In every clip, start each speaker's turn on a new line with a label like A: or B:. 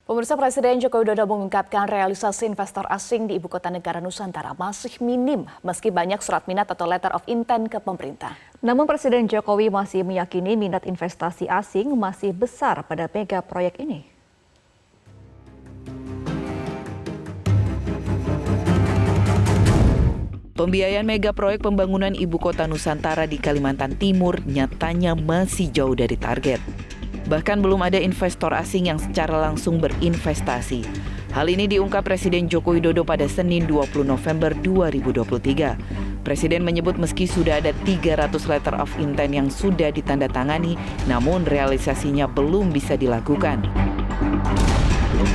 A: Pemirsa, Presiden Joko Widodo mengungkapkan realisasi investor asing di ibu kota negara Nusantara masih minim meski banyak surat minat atau letter of intent ke pemerintah.
B: Namun Presiden Jokowi masih meyakini minat investasi asing masih besar pada mega proyek ini.
C: Pembiayaan mega proyek pembangunan ibu kota Nusantara di Kalimantan Timur nyatanya masih jauh dari target. Bahkan belum ada investor asing yang secara langsung berinvestasi. Hal ini diungkap Presiden Joko Widodo pada Senin 20 November 2023. Presiden menyebut meski sudah ada 300 letter of intent yang sudah ditandatangani, namun realisasinya belum bisa dilakukan.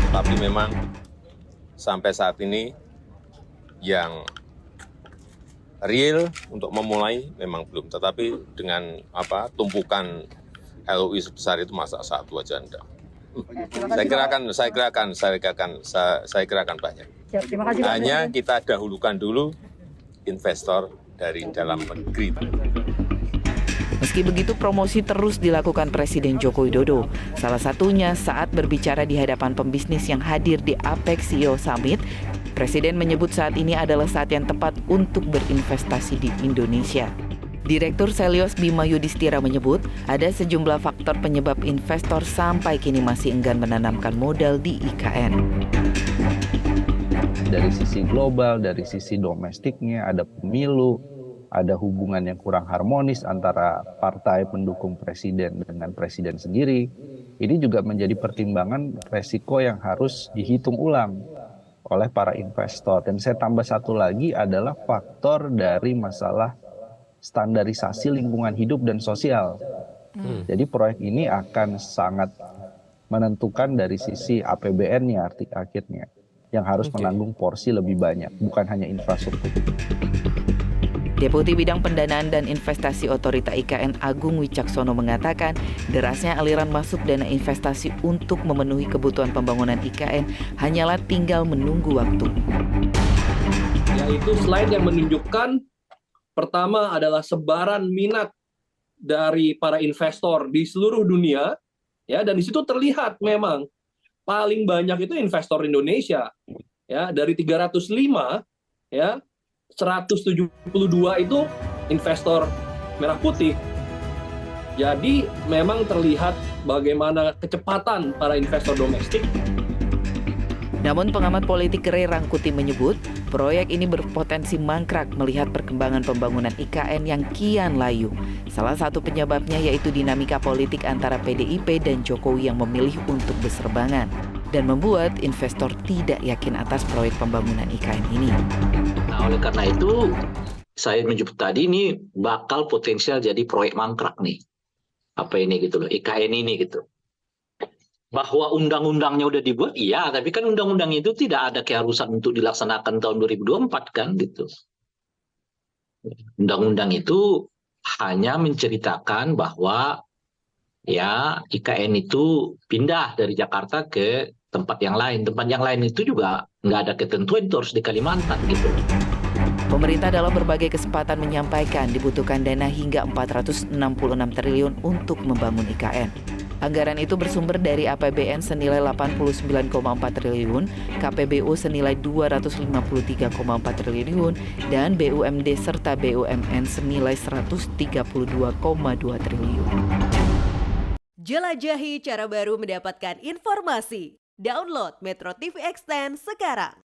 D: Tapi memang sampai saat ini yang real untuk memulai memang belum. Tetapi dengan tumpukan LOI sebesar itu masa satu aja enggak. Saya kira akan banyak. Hanya kita dahulukan dulu investor dari dalam negeri.
C: Meski begitu, promosi terus dilakukan Presiden Joko Widodo. Salah satunya saat berbicara di hadapan pembisnis yang hadir di APEC CEO Summit, Presiden menyebut saat ini adalah saat yang tepat untuk berinvestasi di Indonesia. Direktur Selios Bima Yudhistira menyebut ada sejumlah faktor penyebab investor sampai kini masih enggan menanamkan modal di IKN.
E: Dari sisi global, dari sisi domestiknya, ada pemilu, ada hubungan yang kurang harmonis antara partai pendukung presiden dengan presiden sendiri. Ini juga menjadi pertimbangan resiko yang harus dihitung ulang oleh para investor. Dan saya tambah satu lagi adalah faktor dari masalah standarisasi lingkungan hidup dan sosial. Jadi proyek ini akan sangat menentukan dari sisi APBN-nya akhirnya, yang harus menanggung porsi lebih banyak, bukan hanya infrastruktur.
C: Deputi Bidang Pendanaan dan Investasi Otorita IKN Agung Wicaksono mengatakan derasnya aliran masuk dana investasi untuk memenuhi kebutuhan pembangunan IKN hanyalah tinggal menunggu waktu.
F: Yaitu slide yang menunjukkan pertama adalah sebaran minat dari para investor di seluruh dunia, ya, dan di situ terlihat memang paling banyak itu investor Indonesia, ya, dari 305, ya, 172 itu investor merah putih. Jadi memang terlihat bagaimana kecepatan para investor domestik.
C: Namun pengamat politik Ray Rangkuti menyebut proyek ini berpotensi mangkrak melihat perkembangan pembangunan IKN yang kian layu. Salah satu penyebabnya yaitu dinamika politik antara PDIP dan Jokowi yang memilih untuk berseberangan dan membuat investor tidak yakin atas proyek pembangunan IKN ini.
G: Nah, oleh karena itu saya menyebut tadi ini bakal potensial jadi proyek mangkrak nih. Apa ini gitu loh, IKN ini gitu. Bahwa undang-undangnya udah dibuat, iya, tapi kan undang-undang itu tidak ada keharusan untuk dilaksanakan tahun 2024 kan gitu. Undang-undang itu hanya menceritakan bahwa ya IKN itu pindah dari Jakarta ke tempat yang lain. Tempat yang lain itu juga nggak ada ketentuan itu harus di Kalimantan gitu.
C: Pemerintah dalam berbagai kesempatan menyampaikan dibutuhkan dana hingga 466 triliun untuk membangun IKN. Anggaran itu bersumber dari APBN senilai 89,4 triliun, KPBU senilai 253,4 triliun, dan BUMD serta BUMN senilai 132,2 triliun.
H: Jelajahi cara baru mendapatkan informasi. Download Metro TV Extend sekarang.